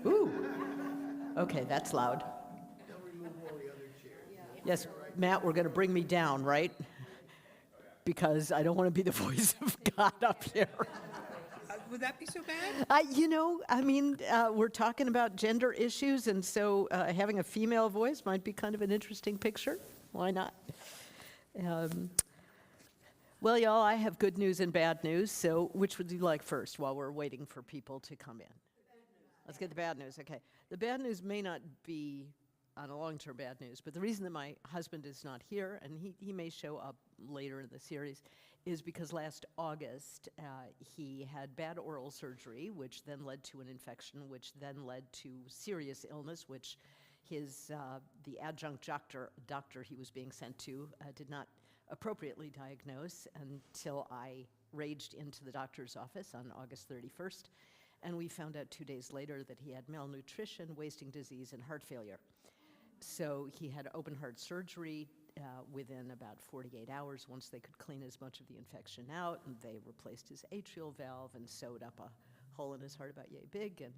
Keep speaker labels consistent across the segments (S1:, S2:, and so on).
S1: Ooh. Okay, that's loud. Yes, Matt, we're going to bring me down, right? Because I don't want to be the voice of God up here.
S2: Would that be so bad?
S1: We're talking about gender issues, and so having a female voice might be kind of an interesting picture. Why not? Well, y'all, I have good news and bad news, so which would you like first while we're waiting for people to come in? Let's get the bad news, okay. The bad news may not be on a long-term bad news, but the reason that my husband is not here, and he may show up later in the series, is because last August he had bad oral surgery, which then led to an infection, which then led to serious illness, which the adjunct doctor he was being sent to did not appropriately diagnose until I raged into the doctor's office on August 31st, and we found out 2 days later that he had malnutrition, wasting disease, and heart failure. So he had open heart surgery within about 48 hours. Once they could clean as much of the infection out, and they replaced his atrial valve and sewed up a hole in his heart about yay big, and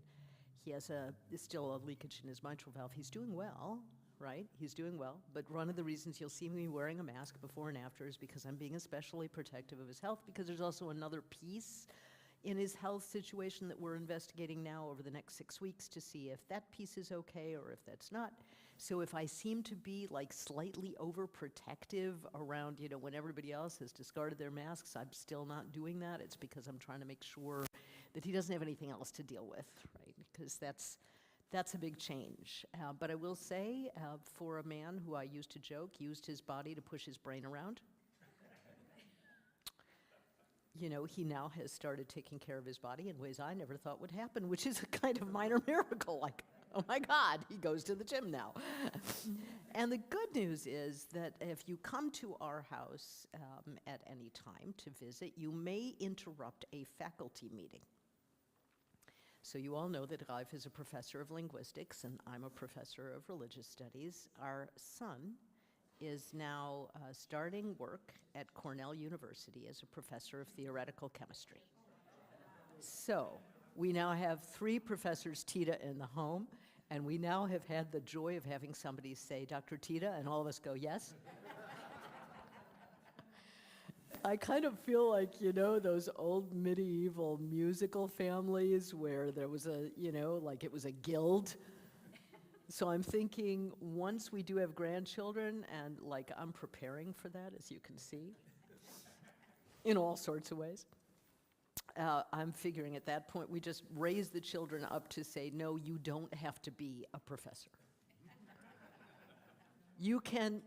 S1: he has still a leakage in his mitral valve. He's doing well, right? He's doing well, but one of the reasons you'll see me wearing a mask before and after is because I'm being especially protective of his health, because there's also another piece in his health situation that we're investigating now over the next 6 weeks to see if that piece is okay or if that's not. So if I seem to be like slightly overprotective around, when everybody else has discarded their masks, I'm still not doing that. It's because I'm trying to make sure that he doesn't have anything else to deal with, right? Because that's a big change. But I will say, for a man who I used to joke used his body to push his brain around, he now has started taking care of his body in ways I never thought would happen, which is a kind of minor miracle. Like, oh my God, he goes to the gym now. And the good news is that if you come to our house at any time to visit, you may interrupt a faculty meeting. So you all know that Ralph is a professor of linguistics and I'm a professor of religious studies. Our son is now starting work at Cornell University as a professor of theoretical chemistry. So we now have 3 professors Thiede in the home, and we now have had the joy of having somebody say, Dr. Thiede, and all of us go, yes. I kind of feel like, those old medieval musical families where there was it was a guild. So I'm thinking once we do have grandchildren, and I'm preparing for that, as you can see, in all sorts of ways. I'm figuring at that point we just raise the children up to say, no, you don't have to be a professor. You can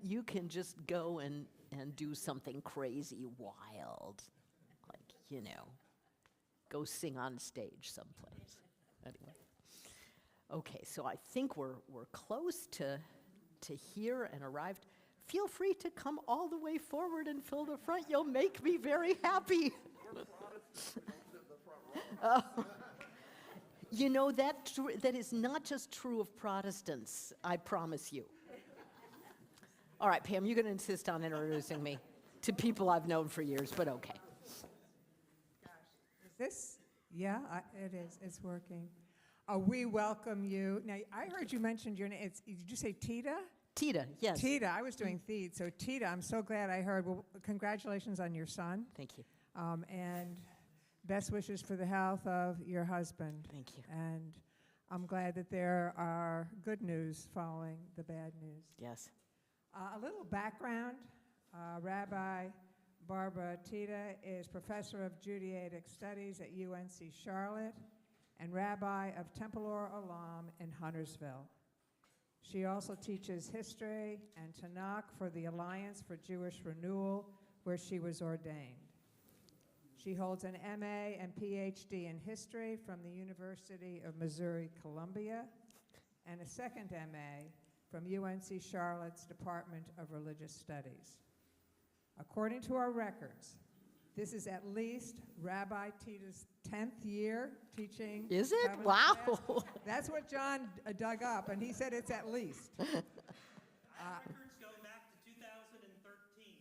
S1: just go and do something crazy, wild, go sing on stage someplace. Anyway. Okay, so I think we're close to here and arrived. Feel free to come all the way forward and fill the front. You'll make me very happy. That is not just true of Protestants, I promise you. All right, Pam, you're going to insist on introducing me to people I've known for years, but okay.
S2: Is this? Yeah, it is. It's working. We welcome you. Now, I heard you mentioned your name. Did you say Thiede?
S1: Thiede, yes.
S2: Thiede. I was doing Thiede. So Thiede, I'm so glad I heard. Well, congratulations on your son.
S1: Thank you.
S2: And best wishes for the health of your husband.
S1: Thank you.
S2: And I'm glad that there are good news following the bad news.
S1: Yes.
S2: A little background. Rabbi Barbara Thiede is professor of Judaic studies at UNC Charlotte and rabbi of Temple Or Olam in Huntersville. She also teaches history and Tanakh for the Alliance for Jewish Renewal, where she was ordained. She holds an MA and PhD in history from the University of Missouri-Columbia and a second MA from UNC Charlotte's Department of Religious Studies. According to our records, this is at least Rabbi Thiede's 10th year teaching.
S1: Is it?
S2: Covenant
S1: Wow.
S2: class. That's what John dug up, and he said it's at least.
S3: Records go back to 2013.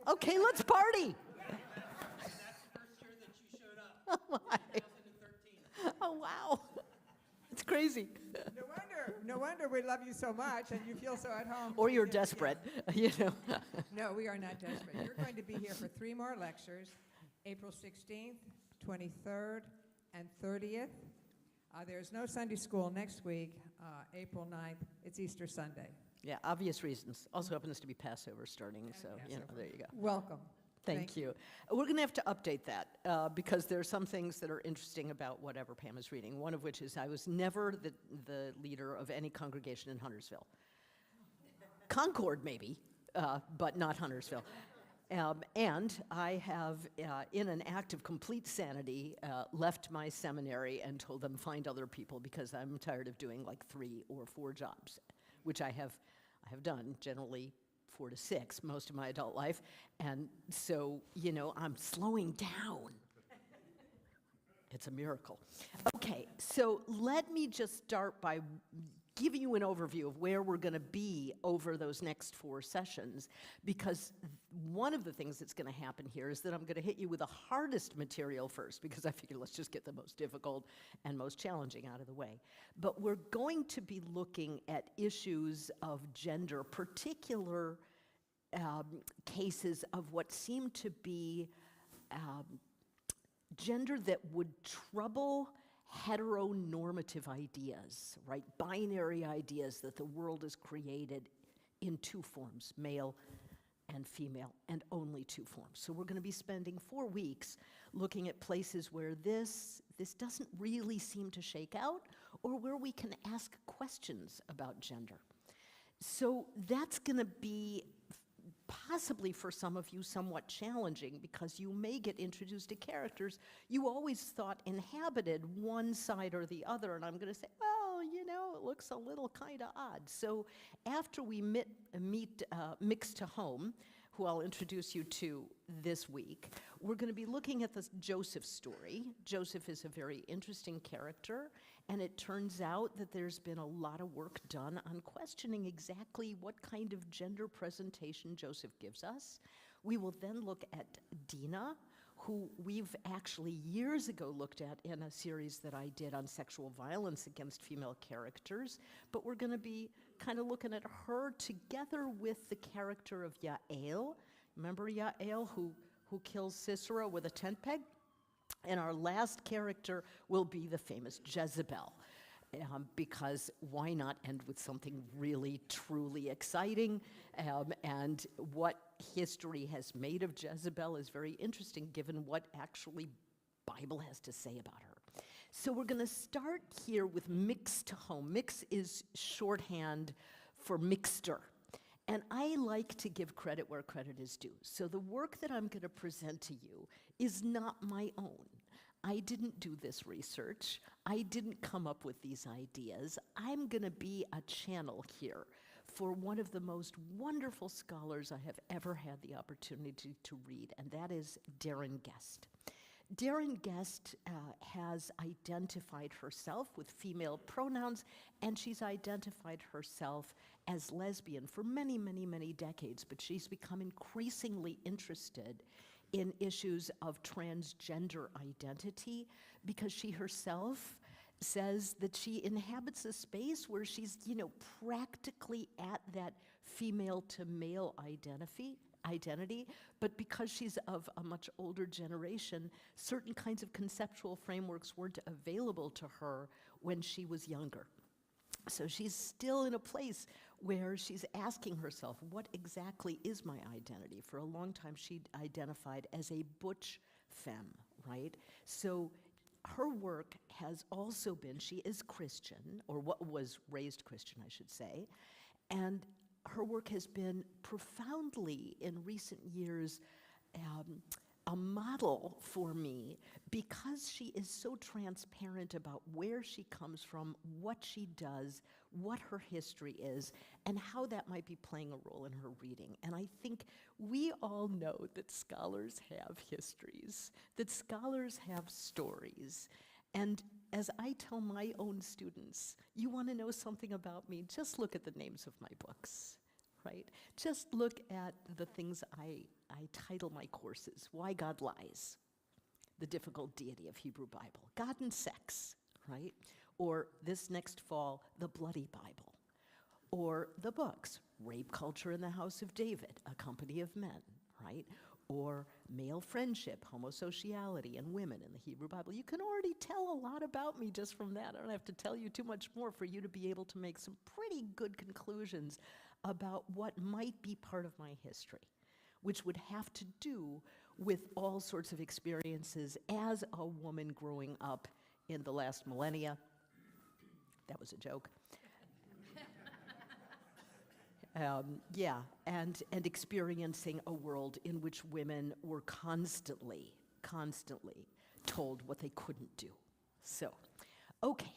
S1: Okay, let's party.
S3: That's the first year that you showed up.
S1: Oh, my.
S3: 2013.
S1: Oh, wow. crazy.
S2: No wonder we love you so much and you feel so at home.
S1: Or
S2: We
S1: you're
S2: get- yeah.
S1: desperate, you know.
S2: No, we are not desperate. You're going to be here for 3 more lectures, April 16th, 23rd, and 30th. There's no Sunday school next week, April 9th. It's Easter Sunday.
S1: Yeah, obvious reasons. Also happens to be Passover starting, so, you know,
S2: Passover.
S1: there you go.
S2: Welcome.
S1: Thank you. We're going to have to update that because there are some things that are interesting about whatever Pam is reading, one of which is I was never the leader of any congregation in Huntersville. Concord, maybe, but not Huntersville. And I have, in an act of complete sanity, left my seminary and told them find other people because I'm tired of doing like 3 or 4 jobs, which I have done generally 4 to 6 most of my adult life. And so, you know, I'm slowing down. It's a miracle. Okay, so let me just start by giving you an overview of where we're going to be over those next 4 sessions, because one of the things that's going to happen here is that I'm going to hit you with the hardest material first, because I figure let's just get the most difficult and most challenging out of the way. But we're going to be looking at issues of gender, particular cases of what seem to be gender that would trouble heteronormative ideas, right? Binary ideas that the world has created in 2 forms, male and female, and only 2 forms. So we're going to be spending 4 weeks looking at places where this doesn't really seem to shake out, or where we can ask questions about gender. So that's going to be possibly for some of you somewhat challenging, because you may get introduced to characters you always thought inhabited one side or the other, and I'm going to say, well, you know, it looks a little kind of odd. So after we meet Mix to Home, who I'll introduce you to this week, we're going to be looking at the Joseph story. Joseph is a very interesting character, and it turns out that there's been a lot of work done on questioning exactly what kind of gender presentation Joseph gives us. We will then look at Dinah, who we've actually years ago looked at in a series that I did on sexual violence against female characters, but we're going to be kind of looking at her together with the character of Yael. Remember Yael, who kills Sisera with a tent peg? And our last character will be the famous Jezebel, because why not end with something really, truly exciting? And what history has made of Jezebel is very interesting, given what actually Bible has to say about her. So we're going to start here with Mix to Home. Mix is shorthand for mixter. And I like to give credit where credit is due. So the work that I'm going to present to you is not my own. I didn't do this research. I didn't come up with these ideas. I'm going to be a channel here for one of the most wonderful scholars I have ever had the opportunity to read, and that is Darren Guest. Darren Guest has identified herself with female pronouns, and she's identified herself as lesbian for many, many, many decades, but she's become increasingly interested in issues of transgender identity, because she herself says that she inhabits a space where she's, you know, practically at that female to male identity, but because she's of a much older generation, certain kinds of conceptual frameworks weren't available to her when she was younger. So she's still in a place where she's asking herself, what exactly is my identity? For a long time, she identified as a butch femme, right? So her work has also been, she is Christian, or what was raised Christian, I should say, and her work has been profoundly, in recent years, a model for me, because she is so transparent about where she comes from, what she does, what her history is, and how that might be playing a role in her reading. And I think we all know that scholars have histories, that scholars have stories. And as I tell my own students, you want to know something about me, just look at the names of my books, right? Just look at the things I title my courses. Why God Lies, The Difficult Deity of Hebrew Bible. God and Sex, right? or this next fall, the Bloody Bible, or the books, Rape Culture in the House of David, A Company of Men, right? Or male friendship, homosociality, and women in the Hebrew Bible. You can already tell a lot about me just from that. I don't have to tell you too much more for you to be able to make some pretty good conclusions about what might be part of my history, which would have to do with all sorts of experiences as a woman growing up in the last millennia. That was a joke. Yeah, and experiencing a world in which women were constantly told what they couldn't do. So, okay,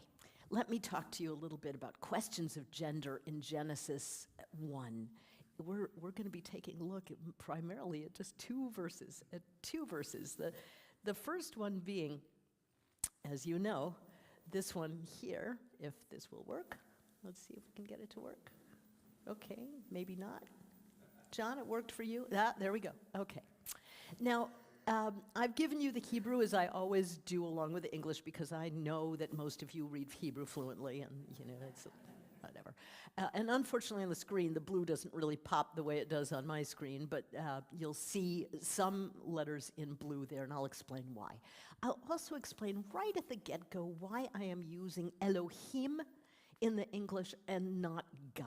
S1: let me talk to you a little bit about questions of gender in Genesis 1. We're going to be taking a look primarily at just two verses. The first one being, as you know, this one here, if this will work. Let's see if we can get it to work. Okay, maybe not. John, it worked for you? There we go. Okay. Now, I've given you the Hebrew, as I always do, along with the English, because I know that most of you read Hebrew fluently, and, it's whatever. And unfortunately on the screen, the blue doesn't really pop the way it does on my screen, but you'll see some letters in blue there, and I'll explain why. I'll also explain right at the get-go why I am using Elohim in the English and not God.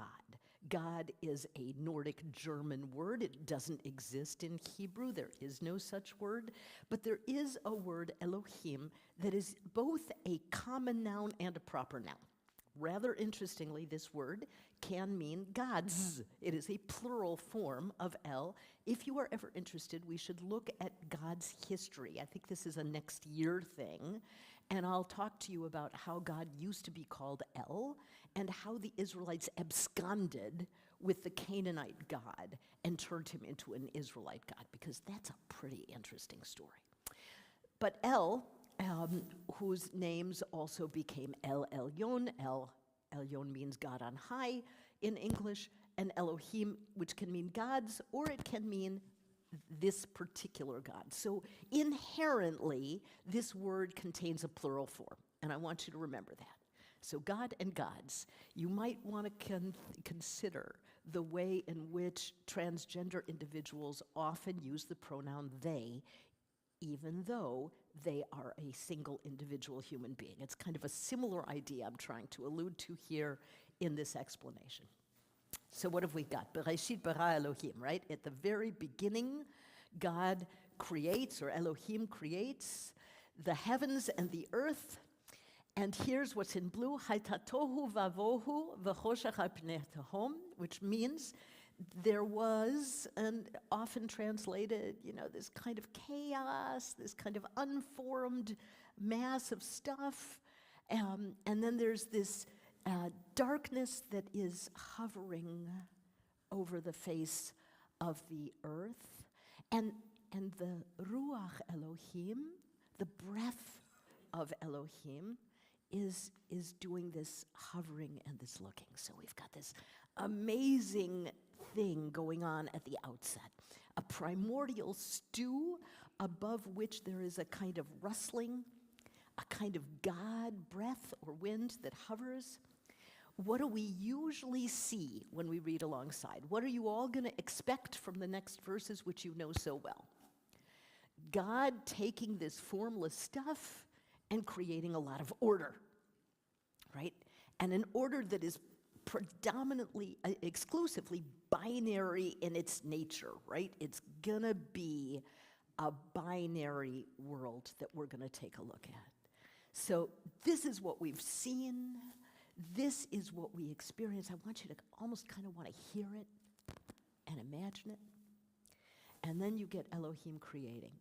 S1: God is a Nordic German word. It doesn't exist in Hebrew. There is no such word. But there is a word, Elohim, that is both a common noun and a proper noun. Rather interestingly, this word can mean gods. It is a plural form of El. If you are ever interested, we should look at God's history. I think this is a next year thing. And I'll talk to you about how God used to be called El and how the Israelites absconded with the Canaanite god and turned him into an Israelite god, because that's a pretty interesting story. But El, whose names also became El Elyon. El Elyon means God on high in English, and Elohim, which can mean gods, or it can mean this particular God. So inherently, this word contains a plural form, and I want you to remember that. So God and gods, you might want to consider the way in which transgender individuals often use the pronoun they, even though they are a single individual human being. It's kind of a similar idea I'm trying to allude to here in this explanation. So what have we got? Bereshit bara Elohim, right? At the very beginning, God creates, or Elohim creates, the heavens and the earth. And here's what's in blue, Haytatohu vavohu v'choshech al pnei tehom, which means there was, and often translated, this kind of chaos, this kind of unformed mass of stuff. And then there's this darkness that is hovering over the face of the earth. And the Ruach Elohim, the breath of Elohim, is doing this hovering and this looking. So we've got this amazing thing going on at the outset. A primordial stew above which there is a kind of rustling, a kind of God breath or wind that hovers. What do we usually see when we read alongside? What are you all going to expect from the next verses, which you know so well? God taking this formless stuff and creating a lot of order, right? And an order that is predominantly, exclusively binary in its nature, right? It's gonna be a binary world that we're gonna take a look at. So this is what we've seen. This is what we experience. I want you to almost kind of want to hear it and imagine it. And then you get Elohim creating.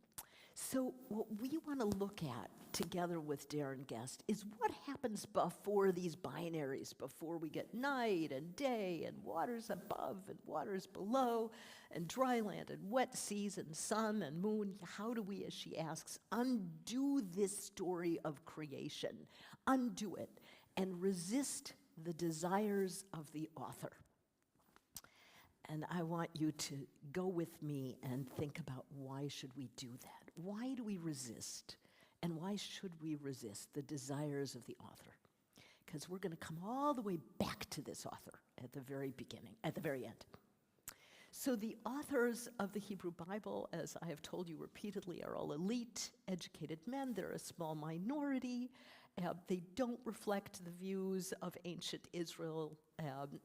S1: So what we want to look at together with Darren Guest is what happens before these binaries, before we get night and day and waters above and waters below and dry land and wet seas and sun and moon. How do we, as she asks, undo this story of creation, undo it, and resist the desires of the author? And I want you to go with me and think about, why should we do that? Why do we resist? And why should we resist the desires of the author? because we're going to come all the way back to this author at the very beginning, at the very end. So the authors of the Hebrew Bible, as I have told you repeatedly, are all elite, educated men. They're a small minority. They don't reflect the views of ancient Israel.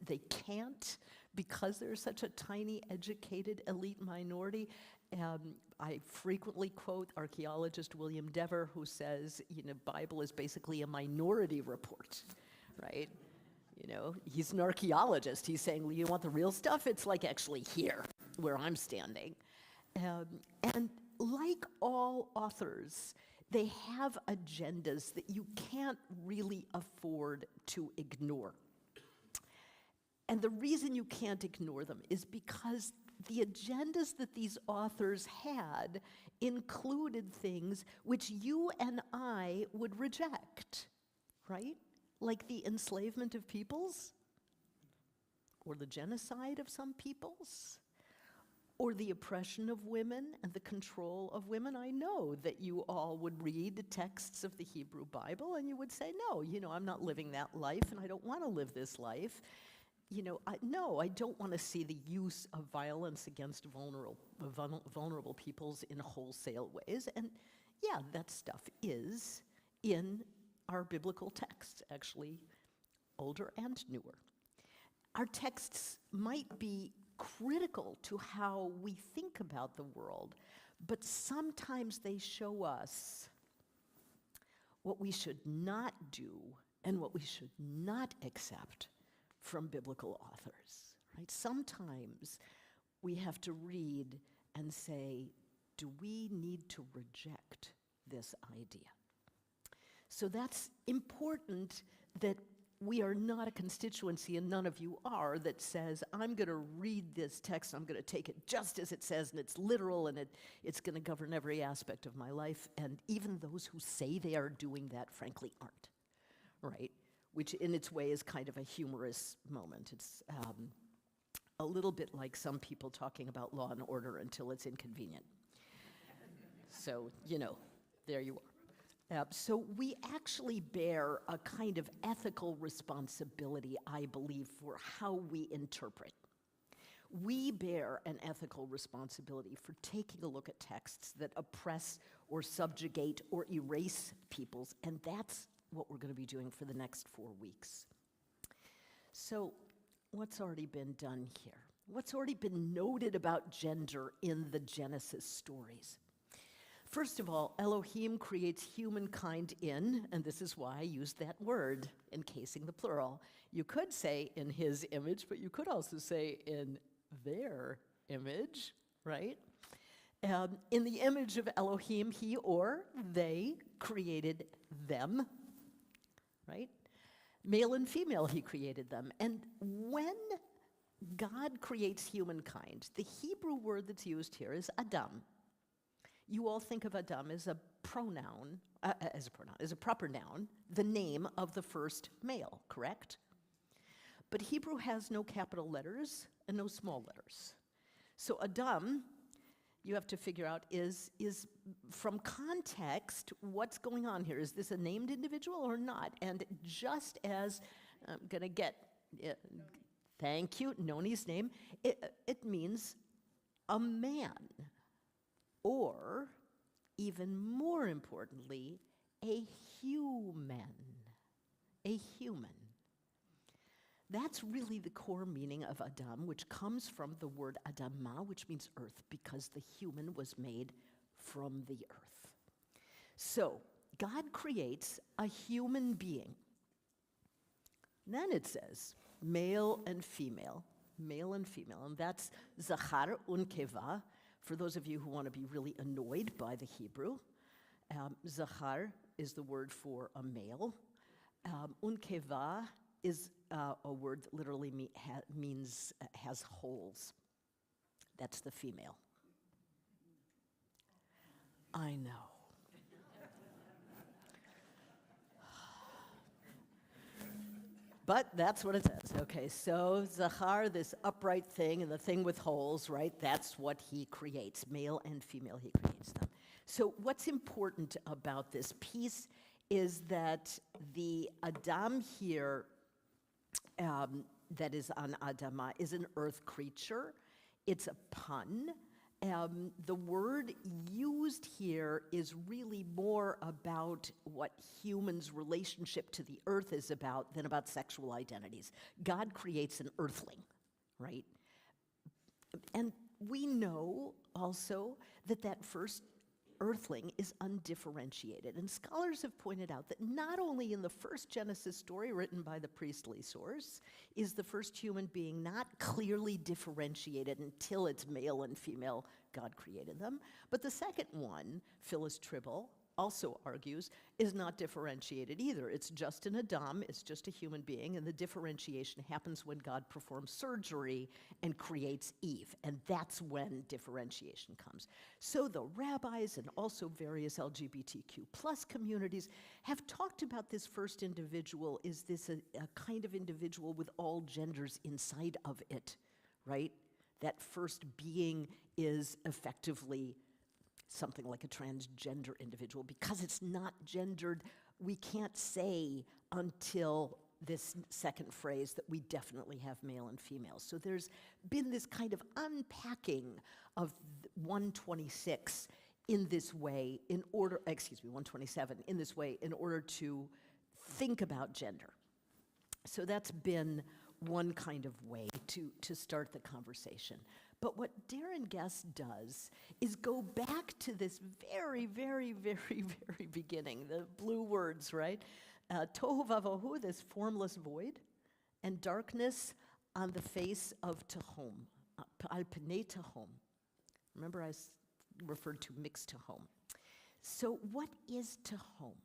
S1: They can't, because they're such a tiny, educated, elite minority. I frequently quote archaeologist William Dever, who says, Bible is basically a minority report, right? He's an archaeologist. He's saying, well, you want the real stuff? It's like actually here, where I'm standing. And like all authors, they have agendas that you can't really afford to ignore. And the reason you can't ignore them is because the agendas that these authors had included things which you and I would reject, right? Like the enslavement of peoples, or the genocide of some peoples, or the oppression of women and the control of women. I know that you all would read the texts of the Hebrew Bible and you would say, no, I'm not living that life and I don't want to live this life. No, I don't want to see the use of violence against vulnerable peoples in wholesale ways. And yeah, that stuff is in our biblical texts, actually older and newer. Our texts might be critical to how we think about the world, but sometimes they show us what we should not do and what we should not accept from biblical authors, right? Sometimes we have to read and say, do we need to reject this idea? So that's important, that we are not a constituency, and none of you are, that says, I'm going to read this text, I'm going to take it just as it says, and it's literal, and it's going to govern every aspect of my life. And even those who say they are doing that, frankly, aren't, right? Which in its way is kind of a humorous moment. It's a little bit like some people talking about law and order until it's inconvenient. So, there you are. So we actually bear a kind of ethical responsibility, I believe, for how we interpret. We bear an ethical responsibility for taking a look at texts that oppress or subjugate or erase peoples, and that's what we're going to be doing for the next 4 weeks. So what's already been done here? What's already been noted about gender in the Genesis stories? First of all, Elohim creates humankind in, and this is why I used that word, encasing the plural. You could say in his image, but you could also say in their image, right? In the image of Elohim, he or they created them, right? Male and female, he created them. And when God creates humankind, the Hebrew word that's used here is Adam. You all think of Adam as a pronoun, as a proper noun, the name of the first male, correct? But Hebrew has no capital letters and no small letters. So Adam, you have to figure out, is from context, what's going on here? Is this a named individual or not? And just as, I'm going to get, thank you, Noni's name, it means a man. Or, even more importantly, a human. A human. That's really the core meaning of Adam, which comes from the word Adamah, which means earth, because the human was made from the earth. So, God creates a human being. Then it says, male and female, and that's Zachar unkeva. For those of you who want to be really annoyed by the Hebrew, Zachar is the word for a male. Unkeva is a word that literally means has holes. That's the female. I know. But that's what it says. Okay, so Zachar, this upright thing, and the thing with holes, right? That's what he creates. Male and female, he creates them. So what's important about this piece is that the Adam here, that is on Adama, is an earth creature. It's a pun. The word used here is really more about what humans' relationship to the earth is about than about sexual identities. God creates an earthling, right? And we know also that that first earthling is undifferentiated. And scholars have pointed out that not only in the first Genesis story written by the priestly source is the first human being not clearly differentiated until it's male and female, God created them, but the second one, Phyllis Tribble, also argues, is not differentiated either. It's just an Adam, it's just a human being, and the differentiation happens when God performs surgery and creates Eve, and that's when differentiation comes. So the rabbis and also various LGBTQ plus communities have talked about this first individual. Is this a kind of individual with all genders inside of it, right? That first being is effectively something like a transgender individual. Because it's not gendered, we can't say until this second phrase that we definitely have male and female. So there's been this kind of unpacking of 126 in this way in order, 127 in this way in order to think about gender. So that's been one kind of way to start the conversation. But what Darren Guest does is go back to this very, very, very, very beginning, the blue words, right? Tohu vavohu, this formless void, and darkness on the face of Tehom, al pnei Tehom. Remember I referred to mixed Tehom. So what is Tehom?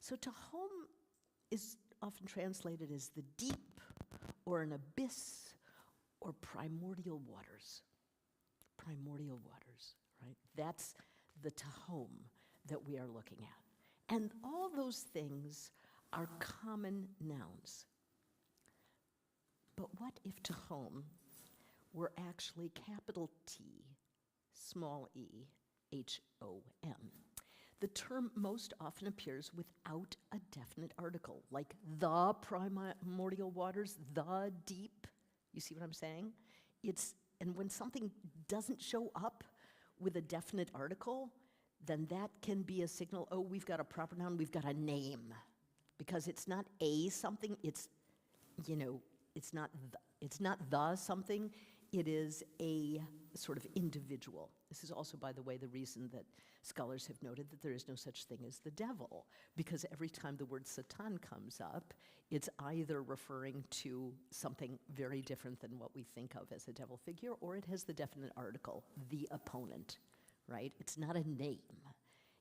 S1: So Tehom is often translated as the deep, or an abyss, or primordial waters. Primordial waters, right? That's the Tehom that we are looking at. And all those things are common nouns. But what if Tehom were actually capital T, small e, H-O-M? The term most often appears without a definite article, like the primordial waters, the deep. You see what I'm saying? And when something doesn't show up with a definite article, then that can be a signal, oh, we've got a proper noun, we've got a name. Because it's not a something, it's not the something, it is a sort of individual. This is also, by the way, the reason that scholars have noted that there is no such thing as the devil, because every time the word Satan comes up, it's either referring to something very different than what we think of as a devil figure, or it has the definite article, the opponent, right? It's not a name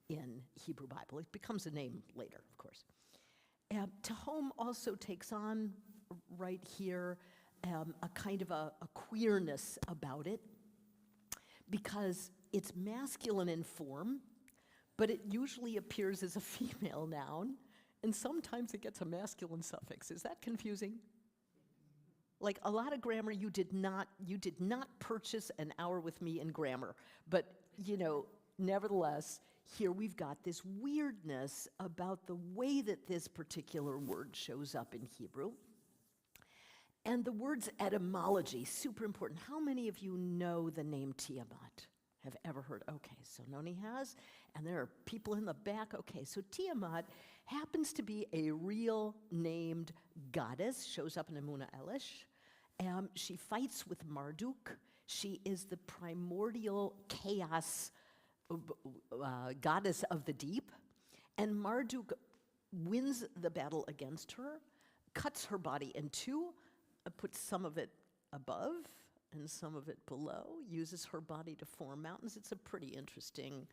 S1: in Hebrew Bible. It becomes a name later, of course. Tehom also takes on, right here, a kind of a queerness about it, because it's masculine in form, but it usually appears as a female noun, and sometimes it gets a masculine suffix. Is that confusing? Like a lot of grammar, you did not purchase an hour with me in grammar, but nevertheless, here we've got this weirdness about the way that this particular word shows up in Hebrew. And the word's etymology, super important. How many of you know the name Tiamat? Have ever heard? Okay, so Noni has, and there are people in the back. Okay, so Tiamat happens to be a real named goddess, shows up in Emuna Elish. She fights with Marduk. She is the primordial chaos goddess of the deep, and Marduk wins the battle against her, cuts her body in two, puts some of it above and some of it below, uses her body to form mountains. It's a pretty interesting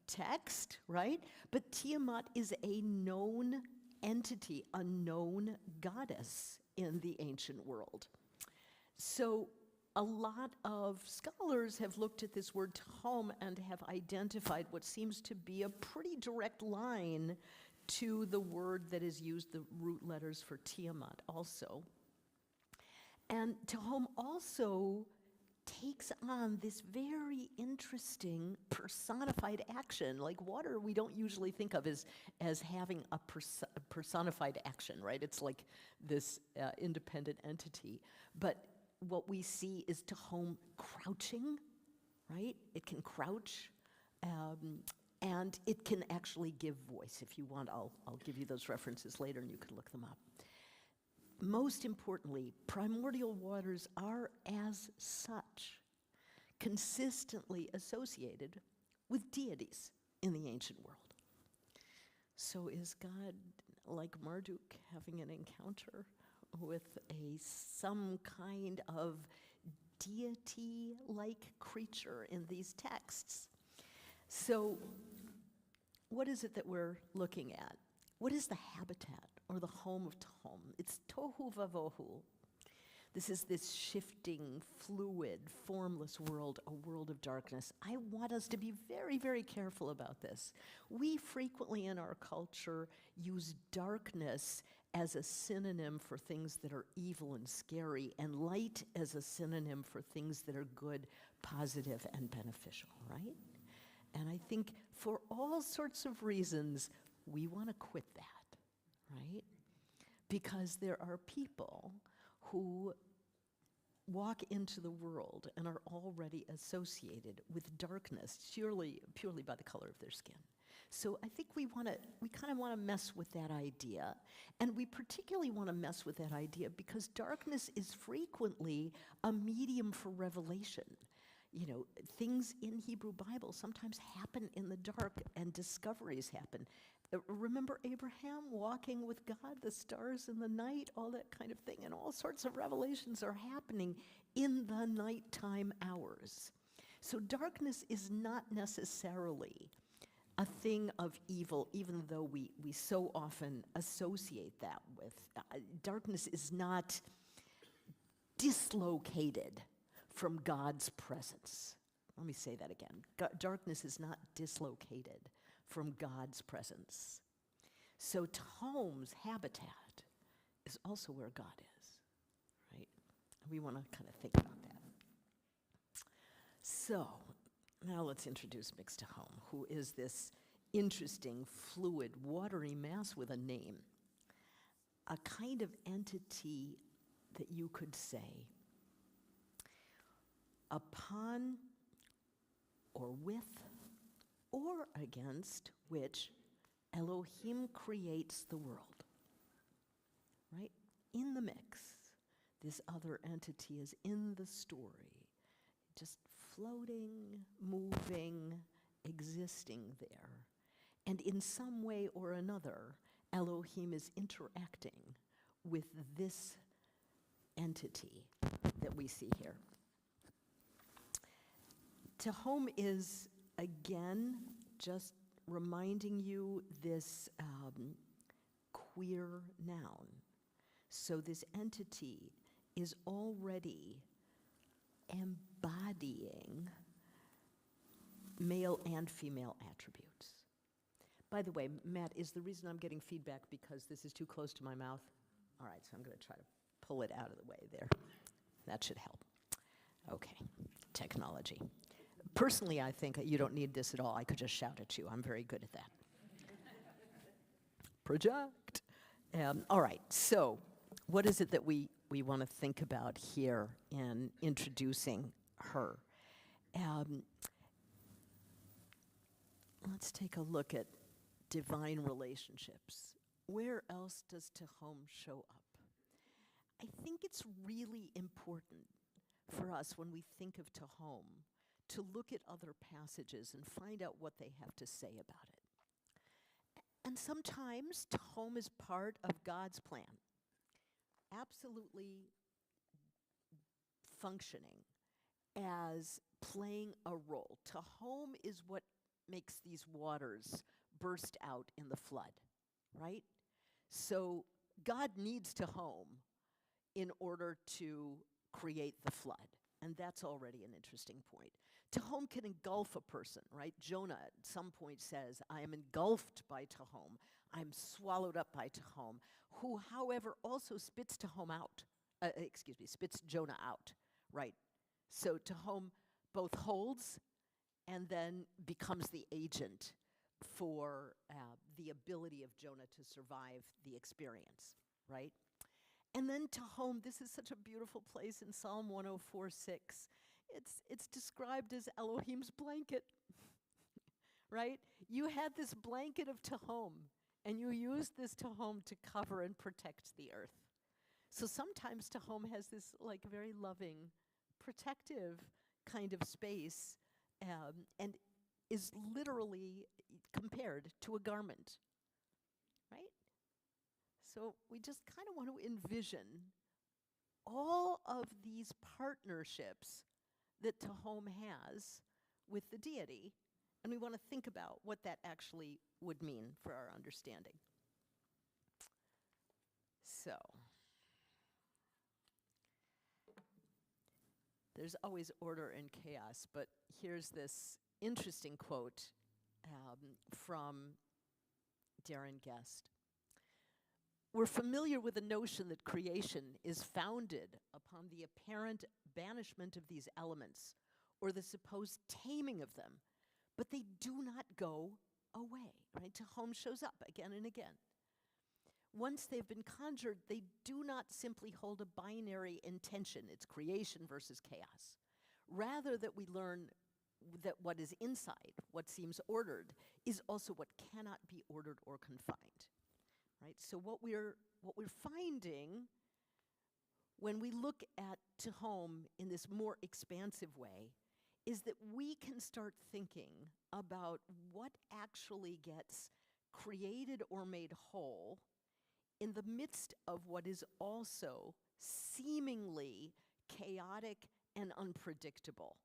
S1: text, right? But Tiamat is a known entity, a known goddess in the ancient world. So a lot of scholars have looked at this word Tehom and have identified what seems to be a pretty direct line to the word that is used, the root letters for Tiamat also. And Tehom also takes on this very interesting personified action. Like water, we don't usually think of as having a personified action, right? It's like this independent entity. But what we see is Tahom crouching, right? It can crouch, and it can actually give voice. If you want, I'll give you those references later and you can look them up. Most importantly, primordial waters are, as such, consistently associated with deities in the ancient world. So is God, like Marduk, having an encounter with some kind of deity-like creature in these texts? So what is it that we're looking at? What is the habitat or the home of Tahom? It's tohu vavohu. This is this shifting, fluid, formless world, a world of darkness. I want us to be very, very careful about this. We frequently in our culture use darkness as a synonym for things that are evil and scary, and light as a synonym for things that are good, positive, and beneficial, right? And I think for all sorts of reasons, we want to quit that, right? Because there are people who walk into the world and are already associated with darkness purely by the color of their skin. So I think we kind of want to mess with that idea, and we particularly want to mess with that idea because darkness is frequently a medium for revelation. You know, things in Hebrew Bible sometimes happen in the dark and discoveries happen. Remember Abraham walking with God, the stars in the night, all that kind of thing, and all sorts of revelations are happening in the nighttime hours. So darkness is not necessarily a thing of evil, even though we so often associate that with. Darkness is not dislocated from God's presence. Let me say that again. Darkness is not dislocated from God's presence. So Tahom's habitat is also where God is, right? We want to kind of think about that. So now let's introduce Mixed Tahom, who is this interesting, fluid, watery mass with a name, a kind of entity that you could say upon or with or against which Elohim creates the world, right? In the mix, this other entity is in the story, just floating, moving, existing there. And in some way or another, Elohim is interacting with this entity that we see here. Tahom is, again, just reminding you this queer noun. So this entity is already embodying male and female attributes. By the way, Matt, is the reason I'm getting feedback because this is too close to my mouth? All right, so I'm going to try to pull it out of the way there. That should help. Okay, technology. Personally, I think you don't need this at all. I could just shout at you. I'm very good at that. Project. All right, so what is it that we want to think about here in introducing her? Let's take a look at divine relationships. Where else does Tahom show up? I think it's really important for us when we think of Tahom to look at other passages and find out what they have to say about it. And sometimes Tahom is part of God's plan, absolutely functioning as playing a role. Tahom is what makes these waters burst out in the flood, right? So God needs Tahom in order to create the flood. And that's already an interesting point. Tahom can engulf a person, right? Jonah at some point says, I am engulfed by Tahom. I'm swallowed up by Tahom, who, however, also spits Tahom out. Spits Jonah out, right? So Tahom both holds and then becomes the agent for the ability of Jonah to survive the experience, right? And then Tahom, this is such a beautiful place in Psalm 104:6. It's described as Elohim's blanket, right? You had this blanket of Tahom, and you used this Tahom to cover and protect the earth. So sometimes Tahom has this like very loving, protective kind of space, and is literally compared to a garment, right? So we just kind of want to envision all of these partnerships that Tahom has with the deity, and we want to think about what that actually would mean for our understanding. So, there's always order and chaos, but here's this interesting quote from Darren Guest. We're familiar with the notion that creation is founded upon the apparent banishment of these elements or the supposed taming of them, but they do not go away, right? Tahom shows up again and again. Once they've been conjured, they do not simply hold a binary intention. It's creation versus chaos. Rather that we learn that what is inside, what seems ordered, is also what cannot be ordered or confined. Right? So what we're finding when we look at Tahom in this more expansive way is that we can start thinking about what actually gets created or made whole in the midst of what is also seemingly chaotic and unpredictable.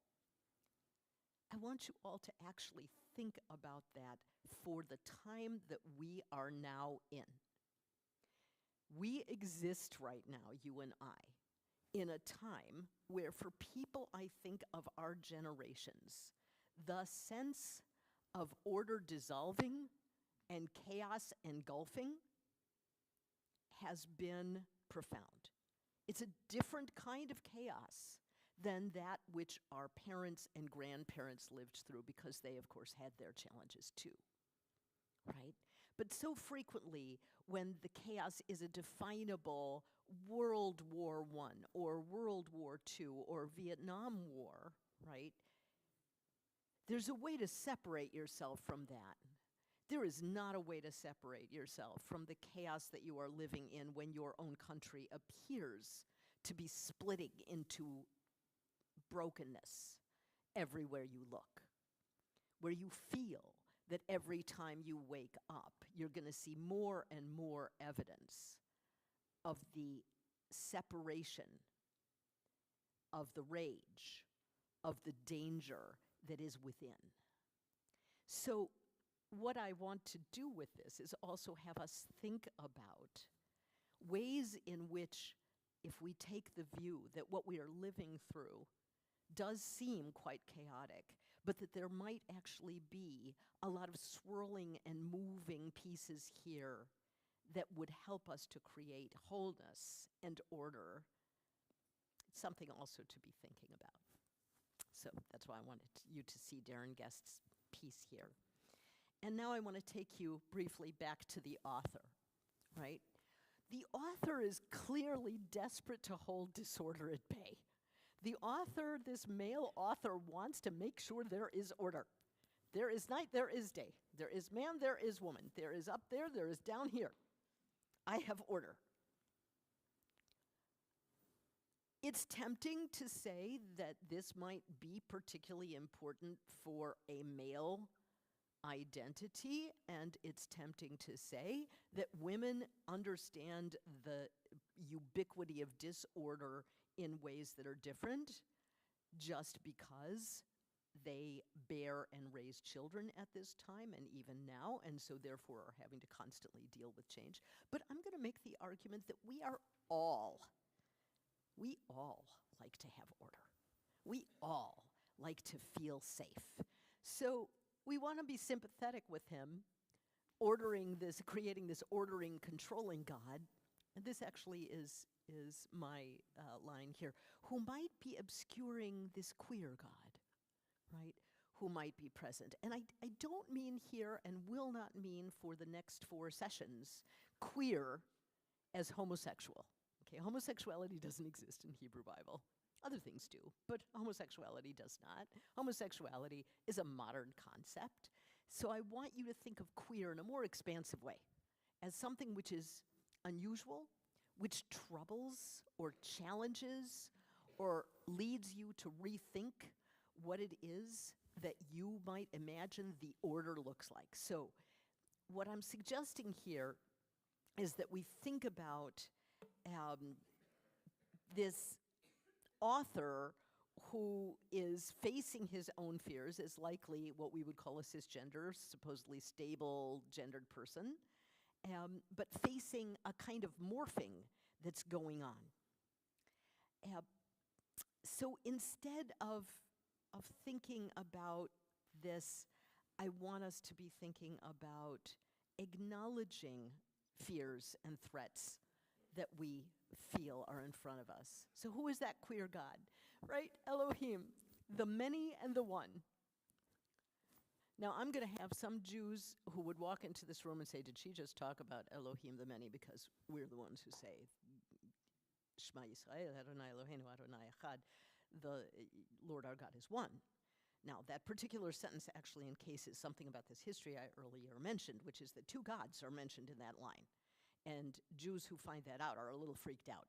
S1: I want you all to actually think about that for the time that we are now in. We exist right now, you and I, in a time where for people, I think, of our generations, the sense of order dissolving and chaos engulfing has been profound. It's a different kind of chaos than that which our parents and grandparents lived through, because they, of course, had their challenges too, right? But so frequently, when the chaos is a definable World War I or World War II or Vietnam War, right? There's a way to separate yourself from that. There is not a way to separate yourself from the chaos that you are living in when your own country appears to be splitting into brokenness everywhere you look, where you feel that every time you wake up, you're going to see more and more evidence of the separation, of the rage, of the danger that is within. So what I want to do with this is also have us think about ways in which, if we take the view that what we are living through does seem quite chaotic, but that there might actually be a lot of swirling and moving pieces here that would help us to create wholeness and order. It's something also to be thinking about. So that's why I wanted you to see Darren Guest's piece here. And now I want to take you briefly back to the author, right? The author is clearly desperate to hold disorder at bay. The author, this male author, wants to make sure there is order. There is night, there is day. There is man, there is woman. There is up there is down here. I have order. It's tempting to say that this might be particularly important for a male identity, and it's tempting to say that women understand the ubiquity of disorder in ways that are different just because they bear and raise children at this time and even now, and so therefore are having to constantly deal with change. But I'm going to make the argument that we all like to have order. We all like to feel safe. So we want to be sympathetic with him, creating this ordering, controlling God. And this actually is is my line here, who might be obscuring this queer God, right? Who might be present. And I don't mean here and will not mean for the next 4 sessions queer as homosexual. Okay, homosexuality doesn't exist in Hebrew Bible. Other things do, but homosexuality does not. Homosexuality is a modern concept. So I want you to think of queer in a more expansive way, as something which is unusual, which troubles or challenges or leads you to rethink what it is that you might imagine the order looks like. So what I'm suggesting here is that we think about this author who is facing his own fears, is likely what we would call a cisgender, supposedly stable gendered person, but facing a kind of morphing that's going on. So instead of thinking about this, I want us to be thinking about acknowledging fears and threats that we feel are in front of us. So who is that queer God, right? Elohim, the many and the one. Now, I'm going to have some Jews who would walk into this room and say, did she just talk about Elohim the many? Because we're the ones who say, Shema Yisrael, Adonai Eloheinu, Adonai Echad, the Lord our God is one. Now, that particular sentence actually encases something about this history I earlier mentioned, which is that 2 gods are mentioned in that line. And Jews who find that out are a little freaked out.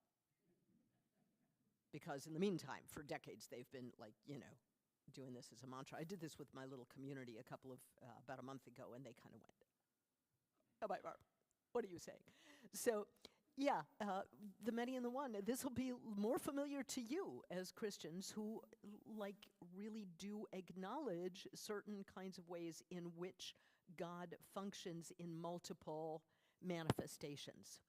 S1: Because in the meantime, for decades, they've been like, doing this as a mantra. I did this with my little community about a month ago, and they kind of went, oh, my Barb, what are you saying? So, yeah, the many and the one. This will be more familiar to you as Christians who, really do acknowledge certain kinds of ways in which God functions in multiple manifestations.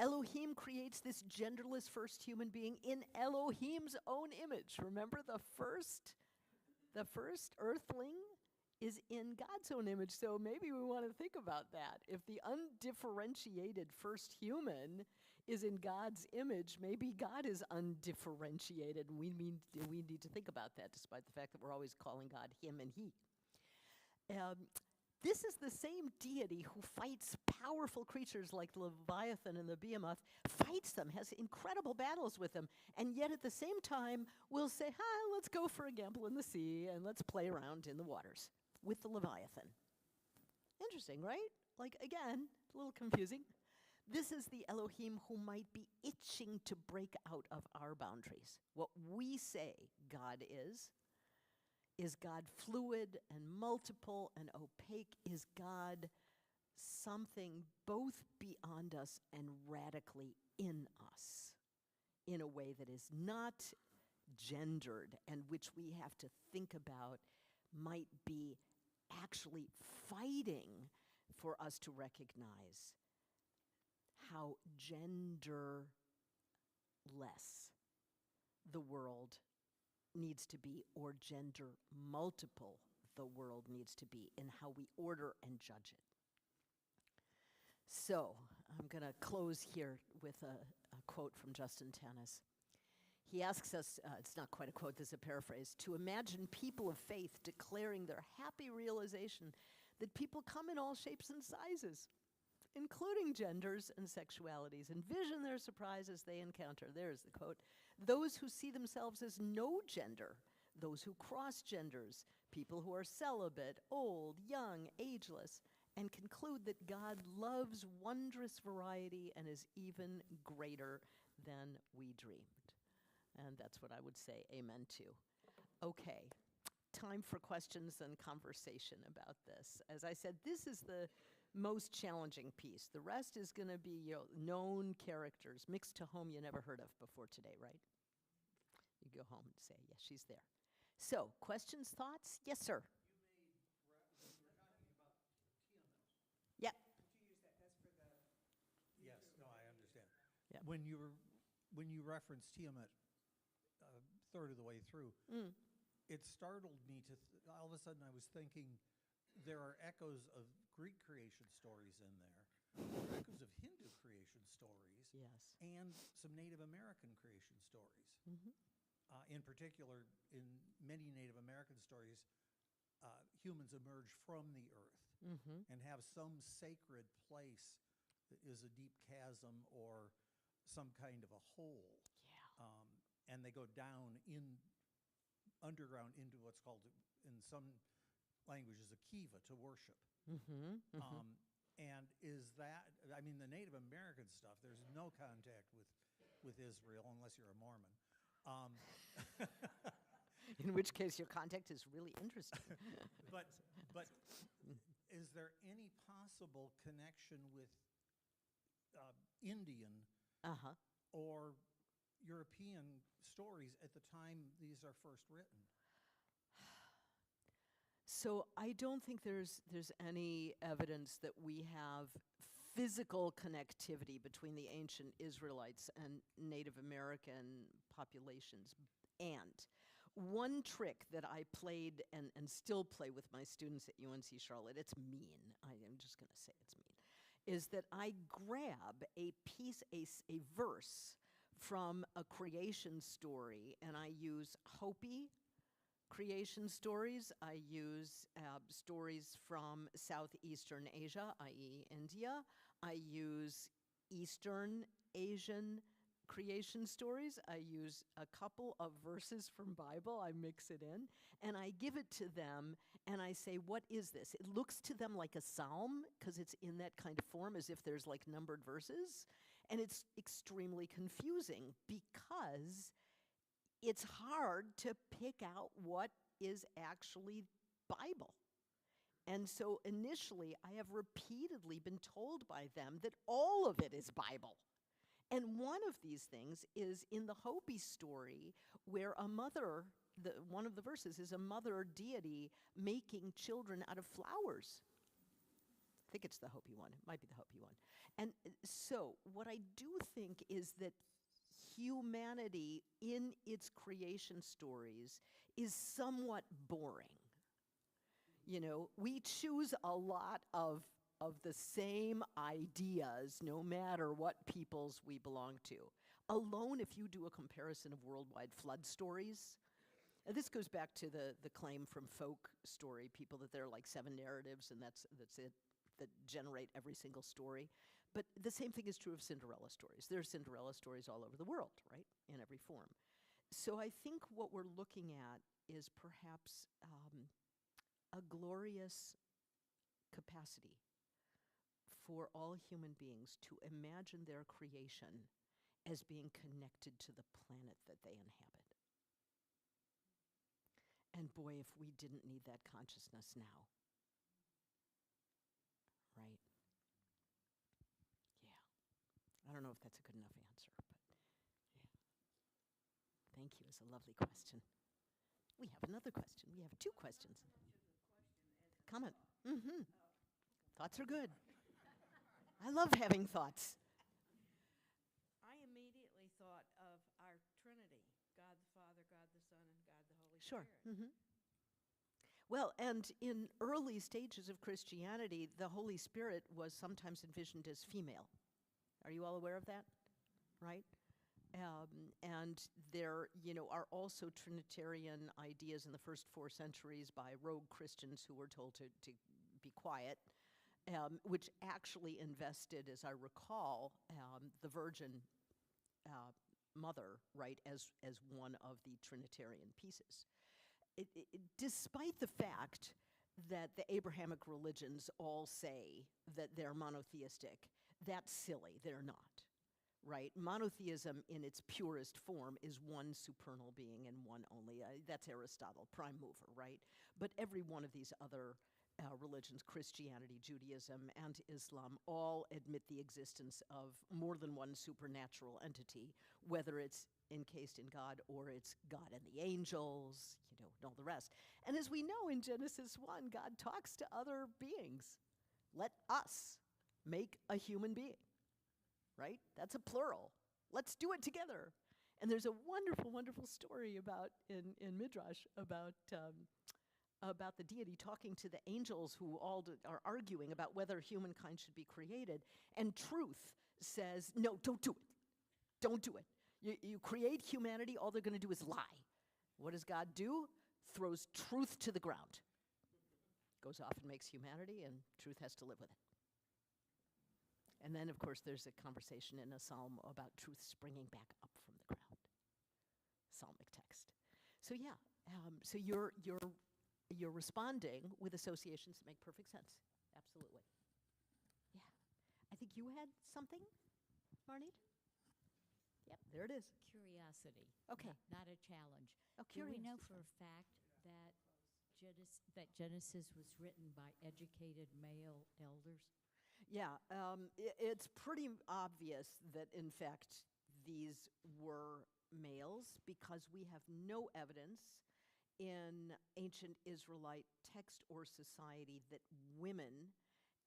S1: Elohim creates this genderless first human being in Elohim's own image. Remember, the first earthling is in God's own image, so maybe we want to think about that. If the undifferentiated first human is in God's image, maybe God is undifferentiated, and we need to think about that, despite the fact that we're always calling God him and he. This is the same deity who fights powerful creatures like the Leviathan and the Behemoth, fights them, has incredible battles with them, and yet at the same time will say, let's go for a gamble in the sea and let's play around in the waters with the Leviathan. Interesting, right? Again, a little confusing. This is the Elohim who might be itching to break out of our boundaries. What we say God is God fluid and multiple and opaque? Is God something both beyond us and radically in us in a way that is not gendered and which we have to think about might be actually fighting for us to recognize how genderless the world needs to be, or gender multiple the world needs to be, in how we order and judge it. So I'm going to close here with a quote from Justin Tanis. He asks us, it's not quite a quote, this is a paraphrase, to imagine people of faith declaring their happy realization that people come in all shapes and sizes, including genders and sexualities. Envision their surprise as they encounter, there's the quote, those who see themselves as no gender, those who cross genders, people who are celibate, old, young, ageless, and conclude that God loves wondrous variety and is even greater than we dreamed. And that's what I would say amen to. Okay, time for questions and conversation about this. As I said, this is the most challenging piece. The rest is going to be known characters, mixed to home you never heard of before today, right? You go home and say, yes, she's there. So, questions, thoughts? Yes, sir.
S4: You were talking about Tiamat.
S1: Yep.
S2: Could you use that? That's for the...
S4: Yes, no, I understand.
S1: Yep.
S4: When you referenced Tiamat a third of the way through, it startled me to, all of a sudden I was thinking there are echoes of Greek creation stories in there. echoes of Hindu creation stories
S1: Yes.
S4: and some Native American creation stories.
S1: Mm-hmm.
S4: In particular, in many Native American stories, humans emerge from the earth
S1: Mm-hmm.
S4: and have some sacred place that is a deep chasm or some kind of a hole.
S1: Yeah.
S4: And they go down underground into what's called, in some languages, a kiva, to worship.
S1: Mm-hmm. Mm-hmm.
S4: And is that, I mean, the Native American stuff, there's no contact with Israel unless you're a Mormon.
S1: In which case, your contact is really interesting.
S4: But is there any possible connection with Indian
S1: Uh-huh.
S4: or European stories at the time these are first written?
S1: So I don't think there's any evidence that we have physical connectivity between the ancient Israelites and Native American populations. And one trick that I played and still play with my students at UNC Charlotte, it's mean, I'm just going to say it's mean, is that I grab a piece, a verse from a creation story, and I use Hopi creation stories. I use stories from Southeastern Asia, i.e. India. I use Eastern Asian creation stories. I use a couple of verses from Bible. I mix it in, and I give it to them, and I say, what is this? It looks to them like a psalm, because it's in that kind of form, as if there's like numbered verses, and it's extremely confusing, because it's hard to pick out what is actually Bible. And so initially, I have repeatedly been told by them that all of it is Bible. And one of these things is in the Hopi story, where a mother, one of the verses is a mother deity making children out of flowers. I think it's the Hopi one. It might be the Hopi one. And so what I do think is that humanity in its creation stories is somewhat boring. You know, we choose a lot of the same ideas no matter what peoples we belong to. Alone, if you do a comparison of worldwide flood stories, and this goes back to the claim from folk story people that there are like 7 narratives and that's it, that generate every single story. But the same thing is true of Cinderella stories. There are Cinderella stories all over the world, right, in every form. So I think what we're looking at is perhaps a glorious capacity for all human beings to imagine their creation as being connected to the planet that they inhabit. And boy, if we didn't need that consciousness now, right? Yeah. I don't know if that's a good enough answer, but yeah. Thank you. It's a lovely question. We have another question. We have 2 questions. Comment. Mm-hmm. Thoughts are good. I love having thoughts.
S5: I immediately thought of our Trinity, God the Father, God the Son, and God the Holy
S1: Sure.
S5: Spirit.
S1: Mm-hmm. Well, and in early stages of Christianity, the Holy Spirit was sometimes envisioned as female. Are you all aware of that? Right? And there, are also Trinitarian ideas in the first 4 centuries by rogue Christians who were told to be quiet, which actually invested, as I recall, the Virgin Mother, right, as one of the Trinitarian pieces. Despite the fact that the Abrahamic religions all say that they're monotheistic, that's silly. They're not. Right? Monotheism in its purest form is one supernal being and one only. That's Aristotle, prime mover, right? But every one of these other religions, Christianity, Judaism, and Islam, all admit the existence of more than one supernatural entity, whether it's encased in God or it's God and the angels, and all the rest. And as we know in Genesis 1, God talks to other beings. Let us make a human being. Right? That's a plural. Let's do it together. And there's a wonderful, wonderful story about in Midrash about about the deity talking to the angels who are arguing about whether humankind should be created. And truth says, no, don't do it. Don't do it. You create humanity, all they're going to do is lie. What does God do? Throws truth to the ground. Goes off and makes humanity, and truth has to live with it. And then, of course, there's a conversation in a psalm about truth springing back up from the ground. Psalmic text. So yeah, so you're responding with associations that make perfect sense. Absolutely. Yeah. I think you had something, Marnita? Yep, there it is.
S6: Curiosity.
S1: Okay.
S6: Not a challenge.
S1: Oh,
S6: Do we know
S1: curious.
S6: for a fact that Genesis was written by educated male elders?
S1: Yeah, it's pretty obvious that, in fact, these were males because we have no evidence in ancient Israelite text or society that women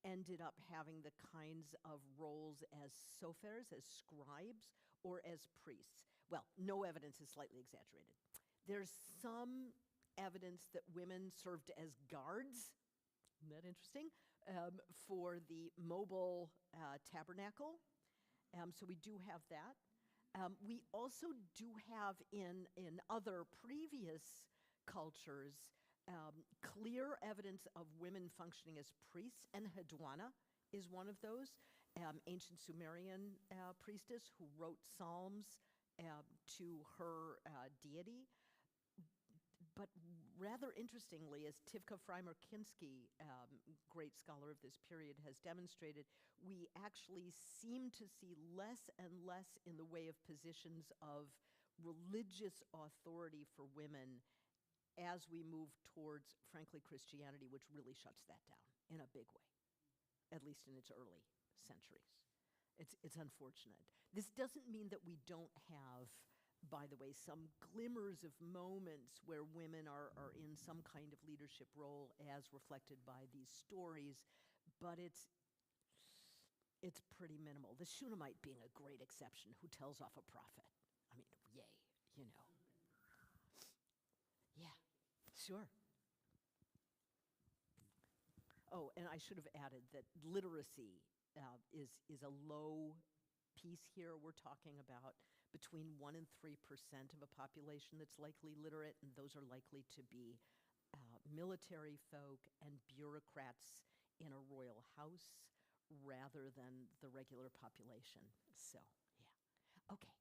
S1: ended up having the kinds of roles as sophers, as scribes, or as priests. Well, no evidence is slightly exaggerated. There's some evidence that women served as guards. Isn't that interesting? For the mobile tabernacle. So we do have that. We also do have in other previous cultures clear evidence of women functioning as priests, and Hadwana is one of those. Ancient Sumerian priestess who wrote psalms to her deity. But rather interestingly, as Tivka Freimer-Kinsky, great scholar of this period, has demonstrated, we actually seem to see less and less in the way of positions of religious authority for women as we move towards, frankly, Christianity, which really shuts that down in a big way, at least in its early centuries. It's unfortunate. This doesn't mean that we don't have, by the way, some glimmers of moments where women are in some kind of leadership role as reflected by these stories, but it's pretty minimal. The Shunammite being a great exception, who tells off a prophet. I mean, yay, you know. Yeah, sure. Oh, and I should have added that literacy is a low piece here. We're talking about between 1% and 3% of a population that's likely literate, and those are likely to be military folk and bureaucrats in a royal house rather than the regular population. So, yeah. Okay.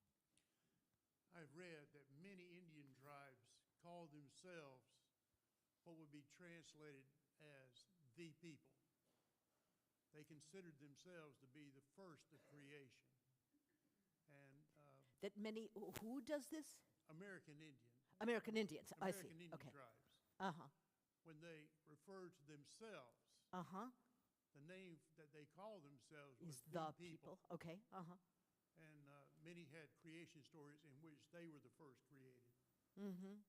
S7: I've read that many Indian tribes call themselves what would be translated as the people. They considered themselves to be the first of creation. And
S1: That many, who does this?
S7: American Indians.
S1: American Indians, I see.
S7: American Indian
S1: Okay.
S7: tribes.
S1: Uh-huh.
S7: When they referred to themselves,
S1: Uh-huh.
S7: the name that they called themselves was
S1: Is the people.
S7: people.
S1: Okay, uh-huh.
S7: And many had creation stories in which they were the first created.
S1: Mm-hmm.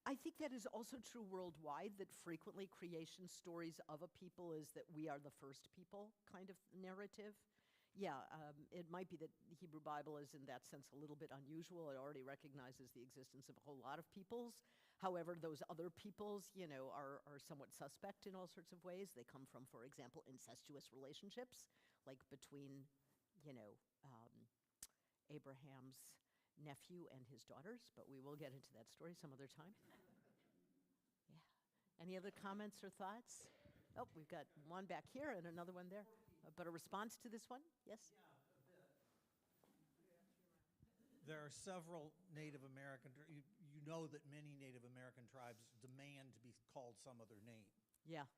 S1: I think that is also true worldwide, that frequently creation stories of a people is that we are the first people kind of narrative. Yeah, it might be that the Hebrew Bible is in that sense a little bit unusual. It already recognizes the existence of a whole lot of peoples. However, those other peoples, you know, are somewhat suspect in all sorts of ways. They come from, for example, incestuous relationships, like between, you know, Abraham's nephew and his daughters, but we will get into that story some other time. Yeah. Any other comments or thoughts? Oh, we've got one back here and another one there. But a response to this one? Yes?
S4: There are several Native American, you know that many Native American tribes demand to be called some other name.
S1: Yeah.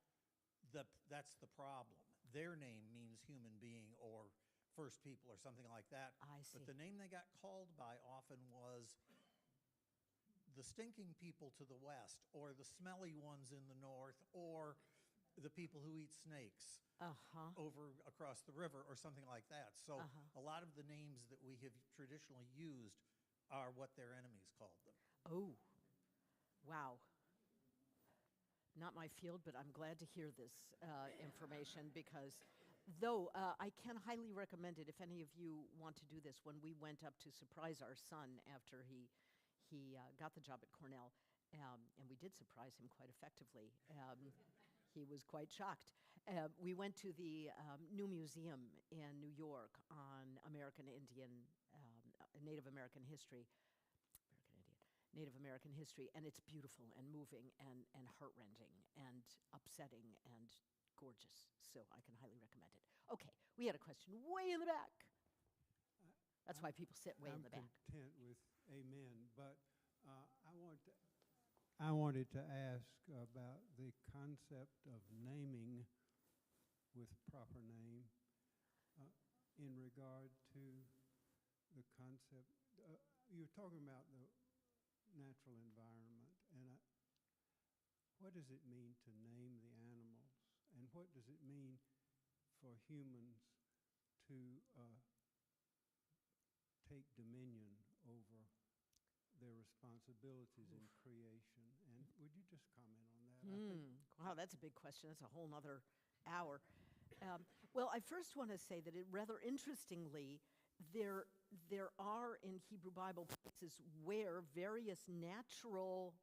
S4: That's the problem. Their name means human being or first people or something like that.
S1: I see.
S4: But the name they got called by often was the stinking people to the west, or the smelly ones in the north, or the people who eat snakes over across the river, or something like that. So a lot of the names that we have traditionally used are what their enemies called them.
S1: Oh, wow. Not my field, but I'm glad to hear this information because, though I can highly recommend it if any of you want to do this. When we went up to surprise our son after he got the job at Cornell, And we did surprise him quite effectively. He was quite shocked. We went to the new museum in New York on American Indian, Native American history, Native American history, and it's beautiful and moving and heart-rending and upsetting and gorgeous. So I can highly recommend it. Okay, we had a question way in the back. That's why people sit way in the back.
S8: I'm content with amen, but I wanted to ask about the concept of naming with proper name in regard to the concept. You're talking about the natural environment, and what does it mean to name the animals, and what does it mean for humans to take dominion over their responsibilities in creation? And would you just comment on that? I think
S1: Wow, that's a big question. That's a whole nother hour. Well, I first want to say that rather interestingly, there are in Hebrew Bible places where various natural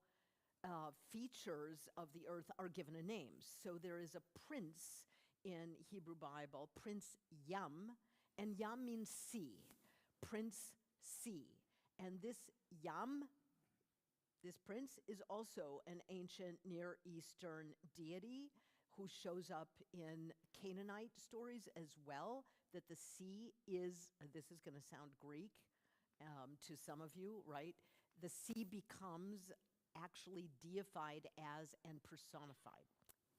S1: features of the earth are given a name. So there is a prince in Hebrew Bible, Prince Yam, and Yam means sea, Prince Sea. And this Yam, this prince, is also an ancient Near Eastern deity who shows up in Canaanite stories as well, that the sea is, this is going to sound Greek to some of you, right? The sea becomes actually deified as and personified.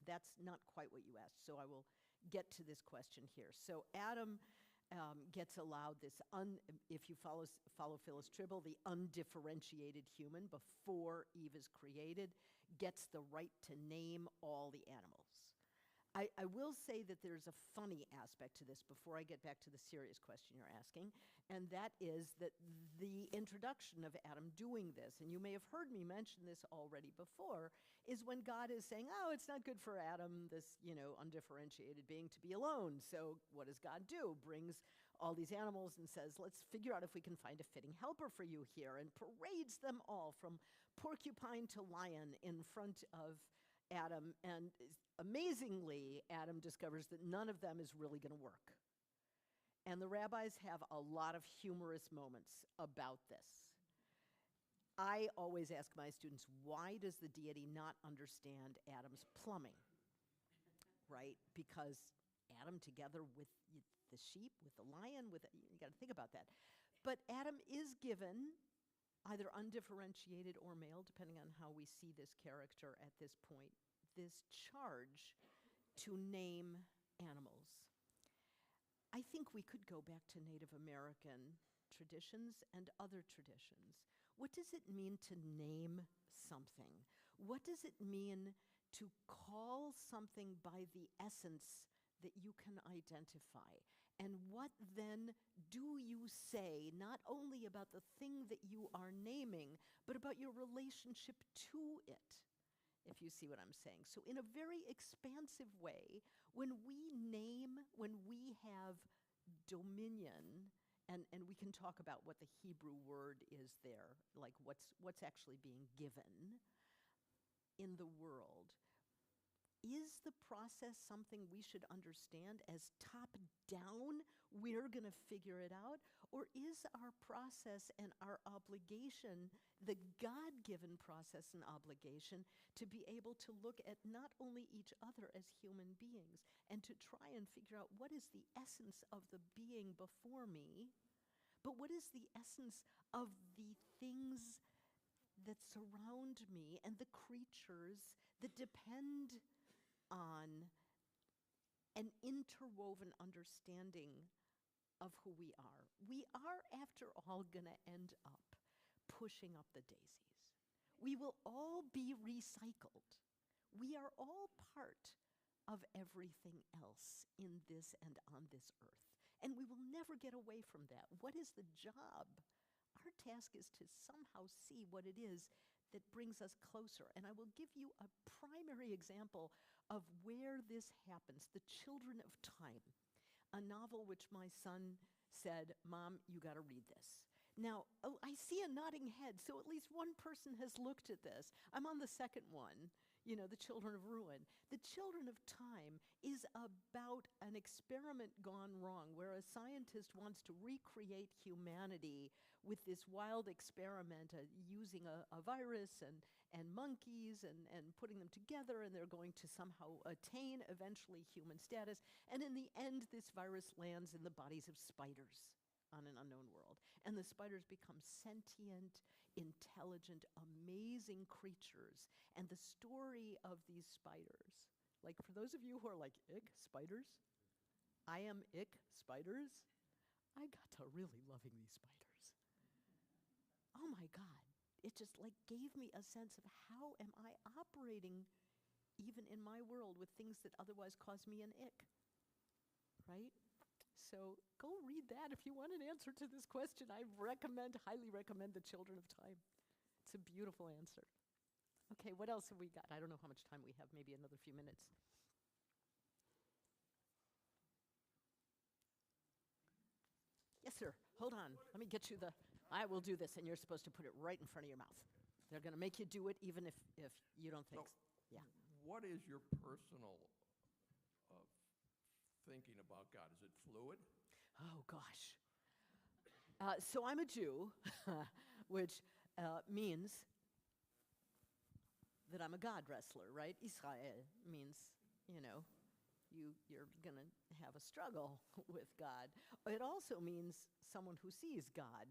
S1: That's not quite what you asked, so I will get to this question here. So Adam gets allowed this, if you follow Phyllis Tribble, the undifferentiated human before Eve is created, gets the right to name all the animals. I will say that there's a funny aspect to this before I get back to the serious question you're asking, and that is that the introduction of Adam doing this, and you may have heard me mention this already before, is when God is saying, oh, it's not good for Adam, this, undifferentiated being, to be alone. So what does God do? Brings all these animals and says, let's figure out if we can find a fitting helper for you here, and parades them all from porcupine to lion in front of Adam, and amazingly, Adam discovers that none of them is really going to work. And the rabbis have a lot of humorous moments about this. I always ask my students, why does the deity not understand Adam's plumbing? Right? Because Adam together with the sheep, with the lion, you got to think about that. But Adam is given either undifferentiated or male, depending on how we see this character at this point, this charge to name animals. I think we could go back to Native American traditions and other traditions. What does it mean to name something? What does it mean to call something by the essence that you can identify? And what then do you say, not only about the thing that you are naming, but about your relationship to it, if you see what I'm saying? So in a very expansive way, when we name, when we have dominion, and we can talk about what the Hebrew word is there, like what's actually being given in the world, is the process something we should understand as top-down, we're going to figure it out? Or is our process and our obligation, the God-given process and obligation, to be able to look at not only each other as human beings and to try and figure out what is the essence of the being before me, but what is the essence of the things that surround me and the creatures that depend on an interwoven understanding of who we are. We are, after all, going to end up pushing up the daisies. We will all be recycled. We are all part of everything else in this and on this earth. And we will never get away from that. What is the job? Our task is to somehow see what it is that brings us closer. And I will give you a primary example of where this happens, The Children of Time, a novel which my son said, Mom, you got to read this. Now, oh, I see a nodding head, so at least one person has looked at this. I'm on the second one, the Children of Ruin. The Children of Time is about an experiment gone wrong, where a scientist wants to recreate humanity with this wild experiment using a virus and monkeys and putting them together, and they're going to somehow attain eventually human status. And in the end, this virus lands in the bodies of spiders on an unknown world. And the spiders become sentient, intelligent, amazing creatures. And the story of these spiders, like for those of you who are like, ick, spiders? I am ick, spiders? I got to really loving these spiders. Oh my God. It just like gave me a sense of how am I operating even in my world with things that otherwise cause me an ick, right? So go read that if you want an answer to this question. I highly recommend The Children of Time. It's a beautiful answer. Okay, what else have we got? I don't know how much time we have, maybe another few minutes. Yes, sir. Hold on. Let me get you I will do this, and you're supposed to put it right in front of your mouth. They're going to make you do it even if you don't think so. Yeah.
S9: What is your personal thinking about God? Is it fluid?
S1: Oh, gosh. So I'm a Jew, which means that I'm a God wrestler, right? Israel means, you're going to have a struggle with God. It also means someone who sees God.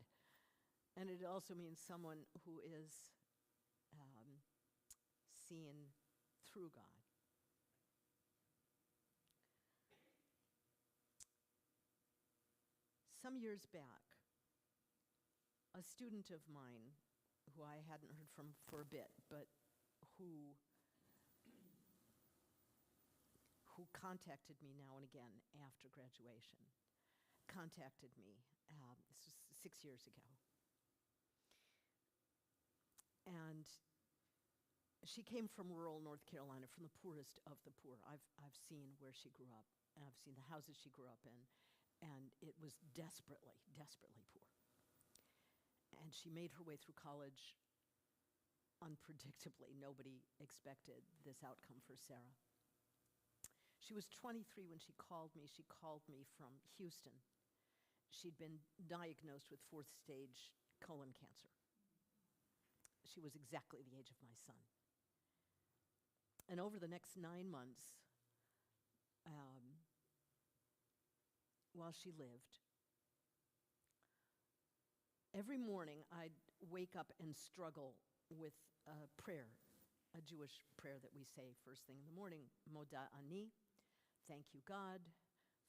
S1: And it also means someone who is seen through God. Some years back, a student of mine, who I hadn't heard from for a bit, but who contacted me now and again after graduation, contacted me. This was 6 years ago. And she came from rural North Carolina, from the poorest of the poor. I've seen where she grew up, and I've seen the houses she grew up in, and it was desperately, desperately poor. And she made her way through college unpredictably. Nobody expected this outcome for Sarah. She was 23 when she called me. She called me from Houston. She'd been diagnosed with 4th stage colon cancer. She was exactly the age of my son. And over the next 9 months, while she lived, every morning I'd wake up and struggle with a prayer, a Jewish prayer that we say first thing in the morning, Moda Ani, thank you God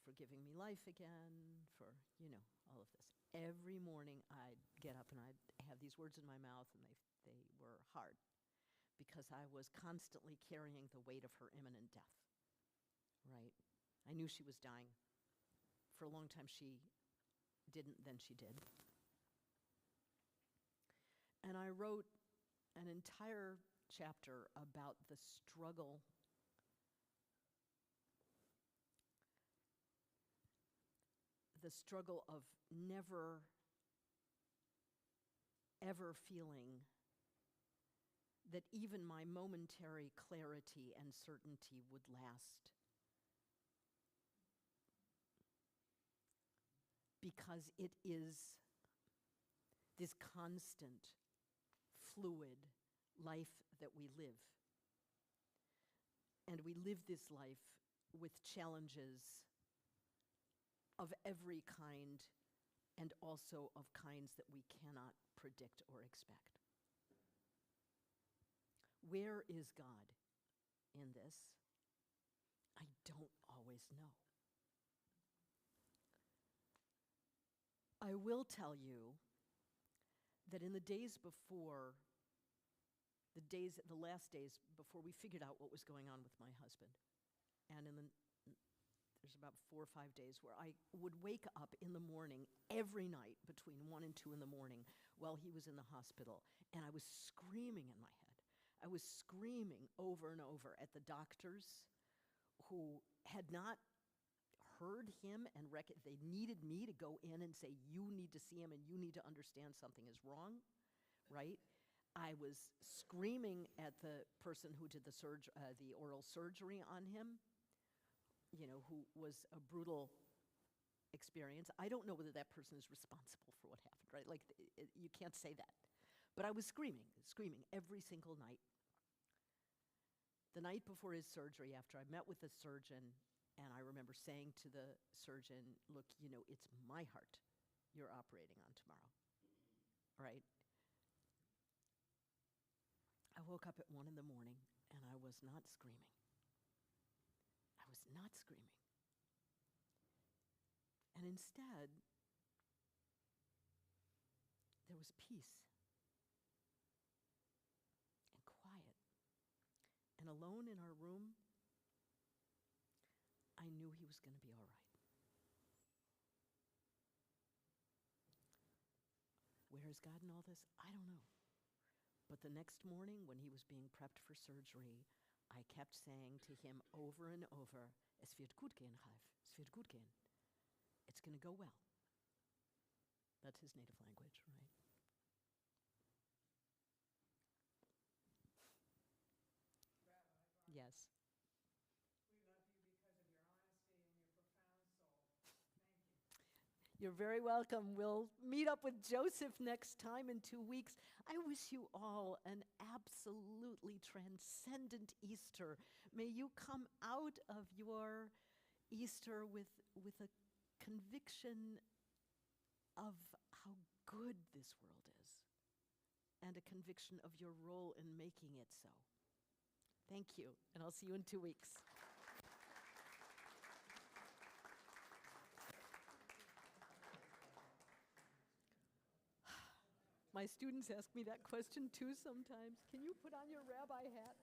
S1: for giving me life again, for, all of this. Every morning I'd get up and I'd have these words in my mouth, and they were hard because I was constantly carrying the weight of her imminent death, right? I knew she was dying. For a long time she didn't, then she did. And I wrote an entire chapter about the struggle of never, ever feeling that even my momentary clarity and certainty would last. Because it is this constant, fluid life that we live. And we live this life with challenges of every kind, and also of kinds that we cannot predict or expect. Where is God in this? I don't always know. I will tell you that in the days before, the last days before we figured out what was going on with my husband, and there's about 4 or 5 days where I would wake up in the morning every night between 1 and 2 in the morning while he was in the hospital, and I was screaming in my head. I was screaming over and over at the doctors who had not heard him and they needed me to go in and say, you need to see him and you need to understand something is wrong, right? I was screaming at the person who did the oral surgery on him, you know, who was a brutal experience. I don't know whether that person is responsible for what happened, right? Like, you can't say that. But I was screaming every single night. The night before his surgery, after I met with the surgeon, and I remember saying to the surgeon, look, you know, it's my heart you're operating on tomorrow, right? I woke up at 1 in the morning, and I was not screaming. I was not screaming. And instead, there was peace and quiet. And alone in our room, I knew he was going to be all right. Where is God in all this? I don't know. But the next morning, when he was being prepped for surgery, I kept saying to him over and over, Es wird gut gehen, Ralf. Es wird gut gehen. It's going to go well. That's his native language, right? Yes.
S2: We love you because of your honesty and your profound soul. Thank you.
S1: You're very welcome. We'll meet up with Joseph next time in 2 weeks. I wish you all an absolutely transcendent Easter. May you come out of your Easter with a conviction of how good this world is and a conviction of your role in making it so. Thank you, and I'll see you in 2 weeks. My students ask me that question too sometimes. Can you put on your rabbi hat?